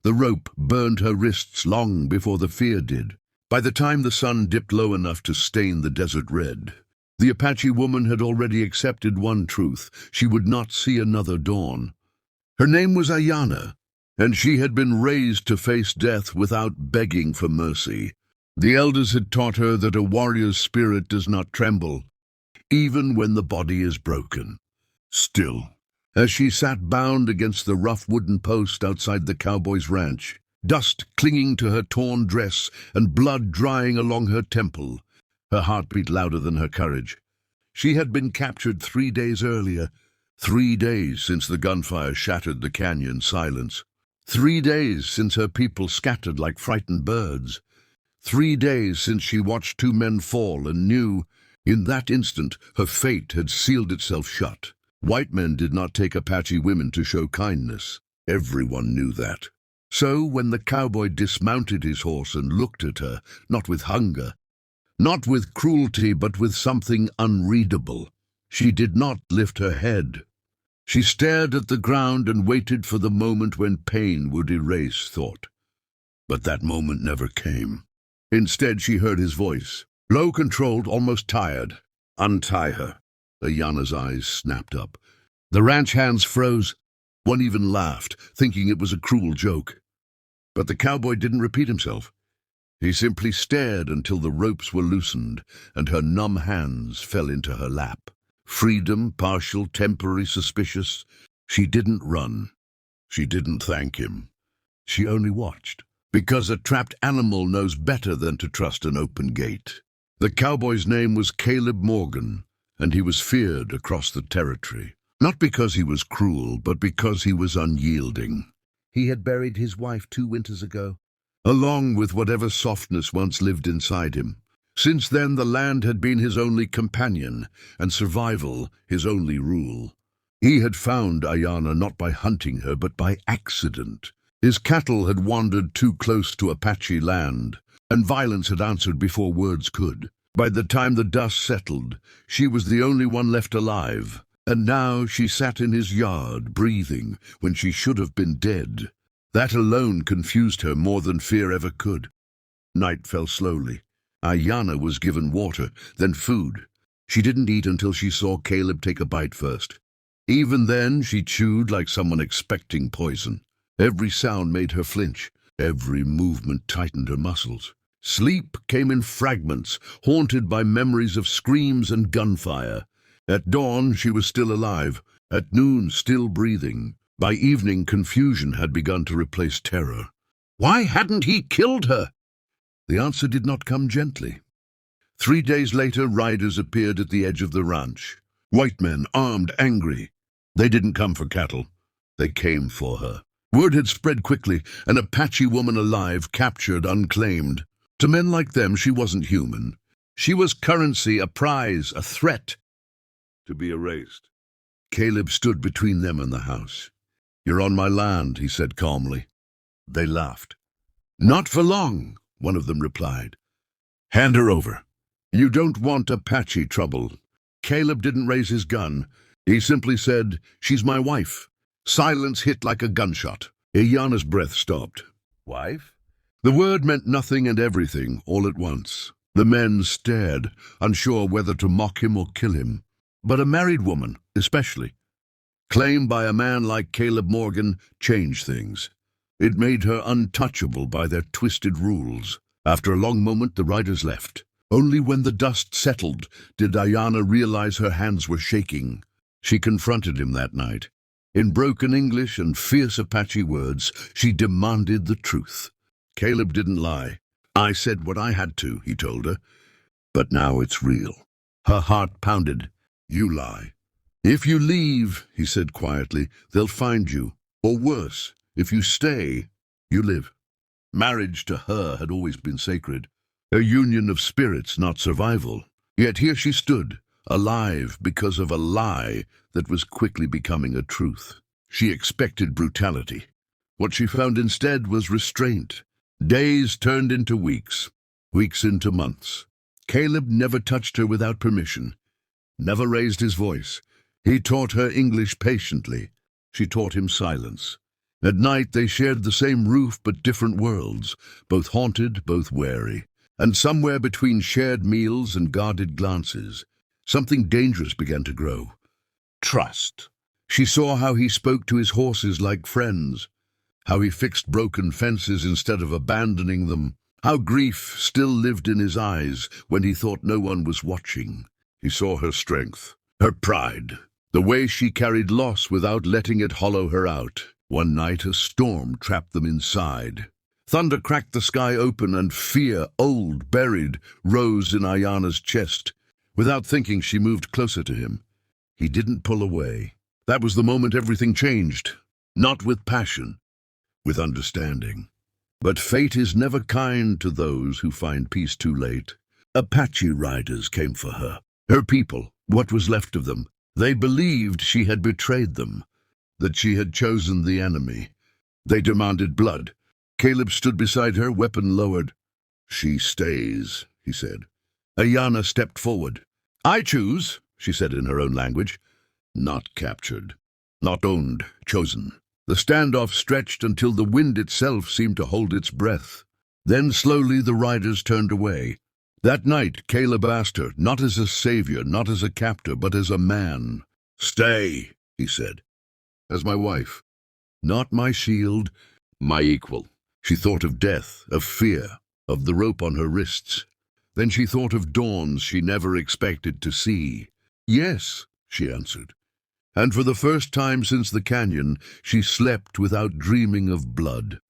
The rope burned her wrists long before the fear did. By the time the sun dipped low enough to stain the desert red, the Apache woman had already accepted one truth: she would not see another dawn. Her name was Ayana, and she had been raised to face death without begging for mercy. The elders had taught her that a warrior's spirit does not tremble, even when the body is broken. Still, as she sat bound against the rough wooden post outside the cowboy's ranch, dust clinging to her torn dress and blood drying along her temple, her heart beat louder than her courage. She had been captured 3 days earlier, 3 days since the gunfire shattered the canyon silence, 3 days since her people scattered like frightened birds, 3 days since she watched 2 men fall and knew, in that instant, her fate had sealed itself shut. White men did not take Apache women to show kindness. Everyone knew that. So when the cowboy dismounted his horse and looked at her, not with hunger, not with cruelty, but with something unreadable, she did not lift her head. She stared at the ground and waited for the moment when pain would erase thought. But that moment never came. Instead, she heard his voice, low, controlled, almost tired. "Untie her." Ayana's eyes snapped up. The ranch hands froze. One even laughed, thinking it was a cruel joke. But the cowboy didn't repeat himself. He simply stared until the ropes were loosened and her numb hands fell into her lap. Freedom, partial, temporary, suspicious. She didn't run. She didn't thank him. She only watched, because a trapped animal knows better than to trust an open gate. The cowboy's name was Caleb Morgan, and he was feared across the territory. Not because he was cruel, but because he was unyielding. He had buried his wife 2 winters ago, along with whatever softness once lived inside him. Since then, the land had been his only companion, and survival his only rule. He had found Ayana not by hunting her, but by accident. His cattle had wandered too close to Apache land, and violence had answered before words could. By the time the dust settled, she was the only one left alive, and now she sat in his yard, breathing, when she should have been dead. That alone confused her more than fear ever could. Night fell slowly. Ayana was given water, then food. She didn't eat until she saw Caleb take a bite first. Even then, she chewed like someone expecting poison. Every sound made her flinch. Every movement tightened her muscles. Sleep came in fragments, haunted by memories of screams and gunfire. At dawn, she was still alive. At noon, still breathing. By evening, confusion had begun to replace terror. Why hadn't he killed her? The answer did not come gently. 3 days later, riders appeared at the edge of the ranch. White men, armed, angry. They didn't come for cattle. They came for her. Word had spread quickly, an Apache woman alive, captured, unclaimed. To men like them, she wasn't human. She was currency, a prize, a threat, to be erased. Caleb stood between them and the house. "You're on my land," he said calmly. They laughed. "Not for long," one of them replied. "Hand her over. You don't want Apache trouble." Caleb didn't raise his gun. He simply said, "She's my wife." Silence hit like a gunshot. Ayana's breath stopped. "Wife?" The word meant nothing and everything, all at once. The men stared, unsure whether to mock him or kill him. But a married woman, especially, claimed by a man like Caleb Morgan, changed things. It made her untouchable by their twisted rules. After a long moment, the riders left. Only when the dust settled did Ayana realize her hands were shaking. She confronted him that night. In broken English and fierce Apache words, she demanded the truth. Caleb didn't lie. "I said what I had to," he told her. "But now it's real." Her heart pounded. "You lie." "If you leave," he said quietly, "they'll find you. Or worse, if you stay, you live." Marriage to her had always been sacred. A union of spirits, not survival. Yet here she stood, alive because of a lie that was quickly becoming a truth. She expected brutality. What she found instead was restraint. Days turned into weeks, weeks into months. Caleb never touched her without permission, never raised his voice. He taught her English patiently. She taught him silence. At night they shared the same roof but different worlds, both haunted, both wary. And somewhere between shared meals and guarded glances, something dangerous began to grow. Trust. She saw how he spoke to his horses like friends, how he fixed broken fences instead of abandoning them, how grief still lived in his eyes when he thought no one was watching. He saw her strength, her pride, the way she carried loss without letting it hollow her out. One night a storm trapped them inside. Thunder cracked the sky open and fear, old, buried, rose in Ayana's chest. Without thinking, she moved closer to him. He didn't pull away. That was the moment everything changed. Not with passion, with understanding. But fate is never kind to those who find peace too late. Apache riders came for her. Her people, what was left of them. They believed she had betrayed them, that she had chosen the enemy. They demanded blood. Caleb stood beside her, weapon lowered. "She stays," he said. Ayana stepped forward. "I choose," she said in her own language. Not captured, not owned, chosen. The standoff stretched until the wind itself seemed to hold its breath. Then slowly the riders turned away. That night Caleb asked her, not as a savior, not as a captor, but as a man. "Stay," he said. "As my wife. Not my shield, my equal." She thought of death, of fear, of the rope on her wrists. Then she thought of dawns she never expected to see. "Yes," she answered. And for the first time since the canyon, she slept without dreaming of blood.